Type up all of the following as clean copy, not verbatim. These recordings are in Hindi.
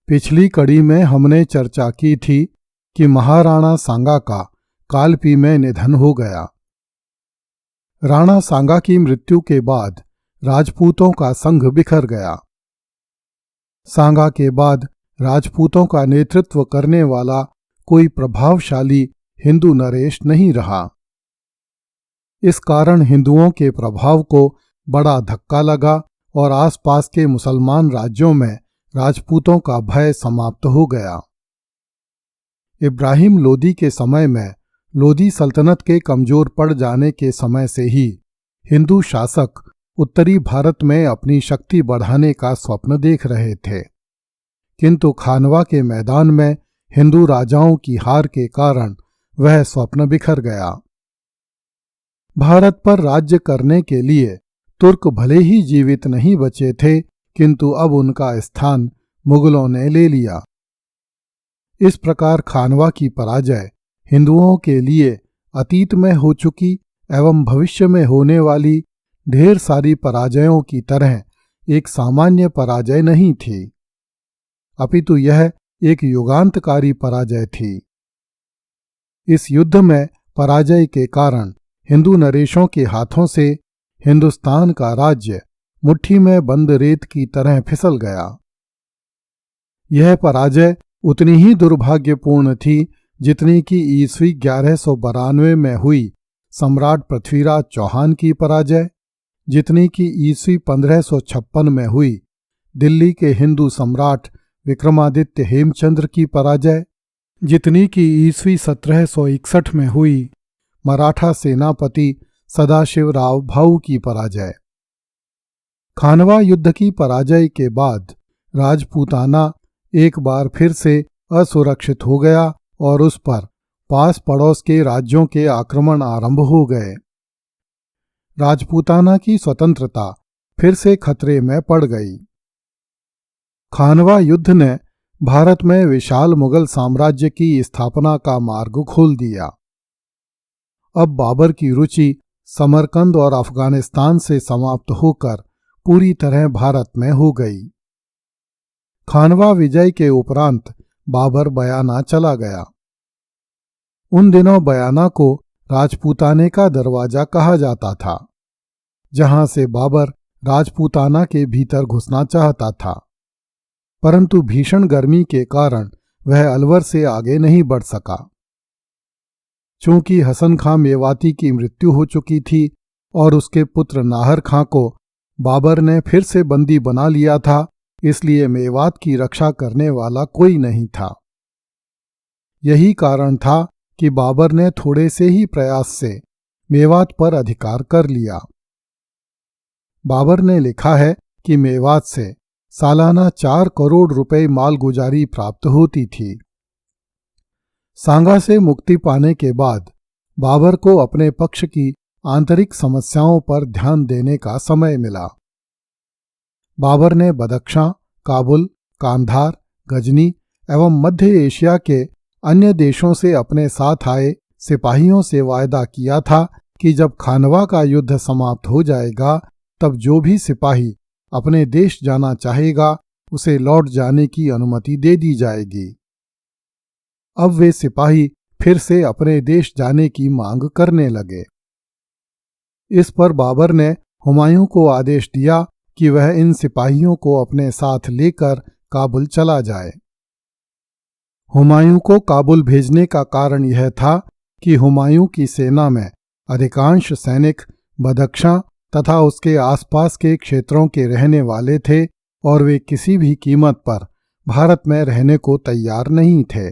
पिछली कड़ी में हमने चर्चा की थी कि महाराणा सांगा का कालपी में निधन हो गया। राणा सांगा की मृत्यु के बाद राजपूतों का संघ बिखर गया। सांगा के बाद राजपूतों का नेतृत्व करने वाला कोई प्रभावशाली हिंदू नरेश नहीं रहा। इस कारण हिंदुओं के प्रभाव को बड़ा धक्का लगा और आसपास के मुसलमान राज्यों में राजपूतों का भय समाप्त हो गया। इब्राहिम लोदी के समय में लोदी सल्तनत के कमजोर पड़ जाने के समय से ही हिंदू शासक उत्तरी भारत में अपनी शक्ति बढ़ाने का स्वप्न देख रहे थे, किंतु खानवा के मैदान में हिंदू राजाओं की हार के कारण वह स्वप्न बिखर गया। भारत पर राज्य करने के लिए तुर्क भले ही जीवित नहीं बचे थे, किंतु अब उनका स्थान मुगलों ने ले लिया। इस प्रकार खानवा की पराजय हिंदुओं के लिए अतीत में हो चुकी एवं भविष्य में होने वाली ढेर सारी पराजयों की तरह एक सामान्य पराजय नहीं थी, अपितु यह एक युगांतकारी पराजय थी। इस युद्ध में पराजय के कारण हिंदू नरेशों के हाथों से हिंदुस्तान का राज्य मुट्ठी में बंद रेत की तरह फिसल गया। यह पराजय उतनी ही दुर्भाग्यपूर्ण थी जितनी कि ईस्वी 1192 में हुई सम्राट पृथ्वीराज चौहान की पराजय, जितनी कि ईस्वी 1556 में हुई दिल्ली के हिंदू सम्राट विक्रमादित्य हेमचंद्र की पराजय, जितनी कि ईस्वी 1761 में हुई मराठा सेनापति सदाशिवराव भाऊ की पराजय। खानवा युद्ध की पराजय के बाद राजपूताना एक बार फिर से असुरक्षित हो गया और उस पर पास पड़ोस के राज्यों के आक्रमण आरंभ हो गए। राजपूताना की स्वतंत्रता फिर से खतरे में पड़ गई। खानवा युद्ध ने भारत में विशाल मुगल साम्राज्य की स्थापना का मार्ग खोल दिया। अब बाबर की रुचि समरकंद और अफगानिस्तान से समाप्त होकर पूरी तरह भारत में हो गई। खानवा विजय के उपरांत बाबर बयाना चला गया। उन दिनों बयाना को राजपूताने का दरवाजा कहा जाता था, जहां से बाबर राजपूताना के भीतर घुसना चाहता था, परंतु भीषण गर्मी के कारण वह अलवर से आगे नहीं बढ़ सका। चूंकि हसन खां मेवाती की मृत्यु हो चुकी थी और उसके पुत्र नाहर खां को बाबर ने फिर से बंदी बना लिया था, इसलिए मेवात की रक्षा करने वाला कोई नहीं था। यही कारण था कि बाबर ने थोड़े से ही प्रयास से मेवात पर अधिकार कर लिया। बाबर ने लिखा है कि मेवात से सालाना 4 करोड़ रुपए मालगुजारी प्राप्त होती थी। सांगा से मुक्ति पाने के बाद बाबर को अपने पक्ष की आंतरिक समस्याओं पर ध्यान देने का समय मिला। बाबर ने बदख्शां, काबुल, कांधार, गजनी एवं मध्य एशिया के अन्य देशों से अपने साथ आए सिपाहियों से वायदा किया था कि जब खानवा का युद्ध समाप्त हो जाएगा तब जो भी सिपाही अपने देश जाना चाहेगा उसे लौट जाने की अनुमति दे दी जाएगी। अब वे सिपाही फिर से अपने देश जाने की मांग करने लगे। इस पर बाबर ने हुमायूं को आदेश दिया कि वह इन सिपाहियों को अपने साथ लेकर काबुल चला जाए। हुमायूं को काबुल भेजने का कारण यह था कि हुमायूं की सेना में अधिकांश सैनिक बदख्शां तथा उसके आसपास के क्षेत्रों के रहने वाले थे और वे किसी भी कीमत पर भारत में रहने को तैयार नहीं थे।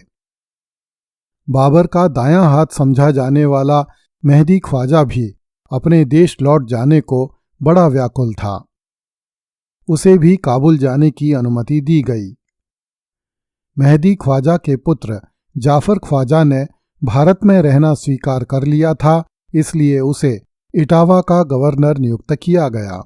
बाबर का दायां हाथ समझा जाने वाला मेहदी ख्वाजा भी अपने देश लौट जाने को बड़ा व्याकुल था। उसे भी काबुल जाने की अनुमति दी गई। मेहदी ख्वाजा के पुत्र जाफर ख्वाजा ने भारत में रहना स्वीकार कर लिया था, इसलिए उसे इटावा का गवर्नर नियुक्त किया गया।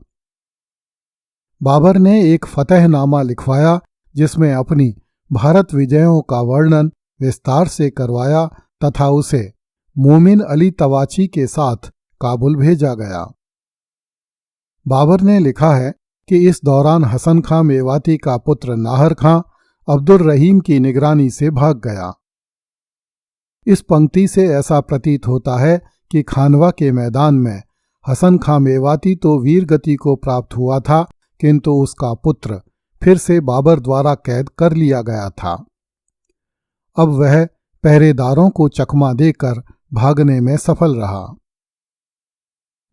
बाबर ने एक फतहनामा लिखवाया जिसमें अपनी भारत विजयों का वर्णन विस्तार से करवाया तथा उसे मोमिन अली तवाची के साथ काबुल भेजा गया। बाबर ने लिखा है कि इस दौरान हसन खां मेवाती का पुत्र नाहर खां अब्दुल रहीम की निगरानी से भाग गया। इस पंक्ति से ऐसा प्रतीत होता है कि खानवा के मैदान में हसन खां मेवाती तो वीर गति को प्राप्त हुआ था, किंतु उसका पुत्र फिर से बाबर द्वारा कैद कर लिया गया था। अब वह पहरेदारों को चकमा देकर भागने में सफल रहा।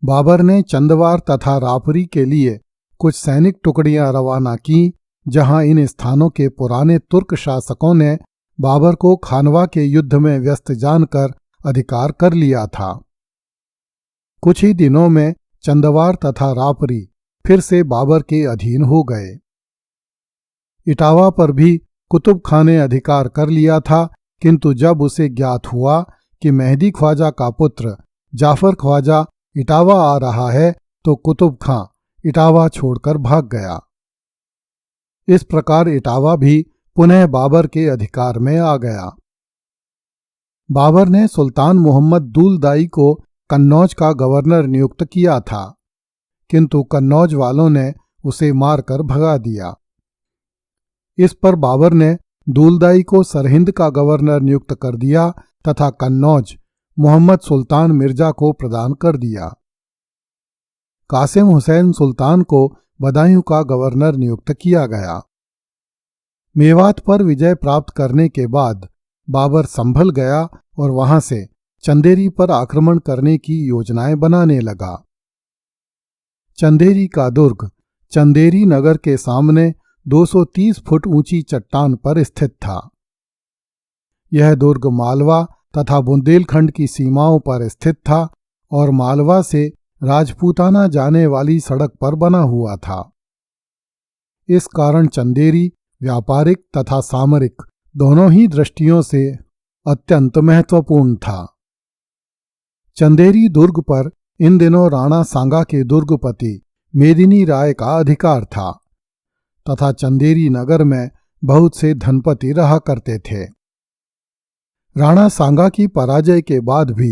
बाबर ने चंदवार तथा रापरी के लिए कुछ सैनिक टुकड़ियां रवाना की, जहां इन स्थानों के पुराने तुर्क शासकों ने बाबर को खानवा के युद्ध में व्यस्त जानकर अधिकार कर लिया था। कुछ ही दिनों में चंदवार तथा रापरी फिर से बाबर के अधीन हो गए। इटावा पर भी कुतुब खां ने अधिकार कर लिया था, किंतु जब उसे ज्ञात हुआ कि मेहदी ख्वाजा का पुत्र जाफर ख्वाजा इटावा आ रहा है, तो कुतुब खां इटावा छोड़कर भाग गया। इस प्रकार इटावा भी पुनः बाबर के अधिकार में आ गया। बाबर ने सुल्तान मोहम्मद दूलदाई को कन्नौज का गवर्नर नियुक्त किया था, किंतु कन्नौज वालों ने उसे मारकर भगा दिया। इस पर बाबर ने दूलदाई को सरहिंद का गवर्नर नियुक्त कर दिया तथा कन्नौज मोहम्मद सुल्तान मिर्जा को प्रदान कर दिया। कासिम हुसैन सुल्तान को बदायूं का गवर्नर नियुक्त किया गया। मेवात पर विजय प्राप्त करने के बाद बाबर संभल गया और वहां से चंदेरी पर आक्रमण करने की योजनाएं बनाने लगा। चंदेरी का दुर्ग चंदेरी नगर के सामने 230 फुट ऊंची चट्टान पर स्थित था। यह दुर्ग मालवा तथा बुंदेलखंड की सीमाओं पर स्थित था और मालवा से राजपूताना जाने वाली सड़क पर बना हुआ था। इस कारण चंदेरी व्यापारिक तथा सामरिक दोनों ही दृष्टियों से अत्यंत महत्वपूर्ण था। चंदेरी दुर्ग पर इन दिनों राणा सांगा के दुर्गपति मेदिनी राय का अधिकार था तथा चंदेरी नगर में बहुत से धनपति रहा करते थे। राणा सांगा की पराजय के बाद भी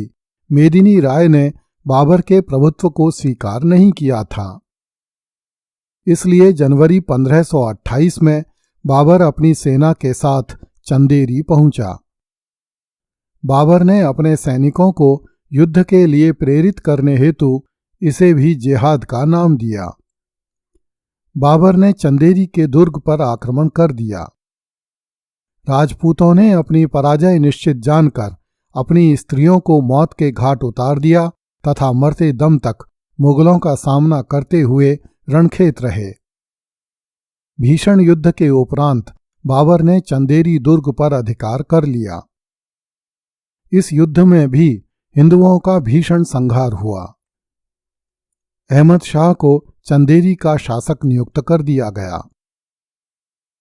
मेदिनी राय ने बाबर के प्रभुत्व को स्वीकार नहीं किया था। इसलिए जनवरी 1528 में बाबर अपनी सेना के साथ चंदेरी पहुंचा। बाबर ने अपने सैनिकों को युद्ध के लिए प्रेरित करने हेतु इसे भी जिहाद का नाम दिया। बाबर ने चंदेरी के दुर्ग पर आक्रमण कर दिया। राजपूतों ने अपनी पराजय निश्चित जानकर अपनी स्त्रियों को मौत के घाट उतार दिया तथा मरते दम तक मुगलों का सामना करते हुए रणखेत रहे। भीषण युद्ध के उपरांत बाबर ने चंदेरी दुर्ग पर अधिकार कर लिया। इस युद्ध में भी हिंदुओं का भीषण संहार हुआ। अहमद शाह को चंदेरी का शासक नियुक्त कर दिया गया।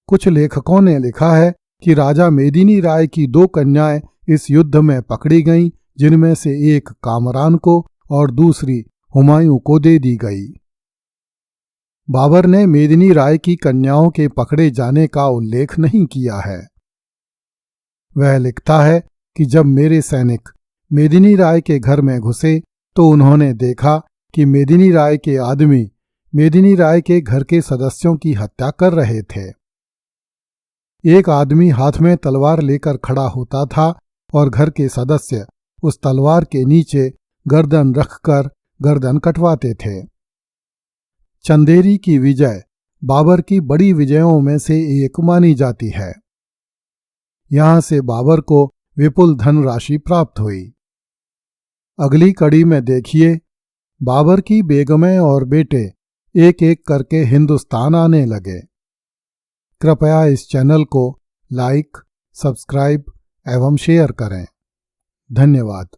कुछ लेखकों ने लिखा है कि राजा मेदिनी राय की 2 कन्याएं इस युद्ध में पकड़ी गईं, जिनमें से एक कामरान को और दूसरी हुमायूं को दे दी गई। बाबर ने मेदिनी राय की कन्याओं के पकड़े जाने का उल्लेख नहीं किया है। वह लिखता है कि जब मेरे सैनिक मेदिनी राय के घर में घुसे तो उन्होंने देखा कि मेदिनी राय के आदमी मेदिनी राय के घर के सदस्यों की हत्या कर रहे थे। एक आदमी हाथ में तलवार लेकर खड़ा होता था और घर के सदस्य उस तलवार के नीचे गर्दन रखकर गर्दन कटवाते थे। चंदेरी की विजय बाबर की बड़ी विजयों में से एक मानी जाती है। यहां से बाबर को विपुल धनराशि प्राप्त हुई। अगली कड़ी में देखिए, बाबर की बेगमें और बेटे एक एक करके हिंदुस्तान आने लगे। कृपया इस चैनल को लाइक, सब्सक्राइब एवं शेयर करें। धन्यवाद।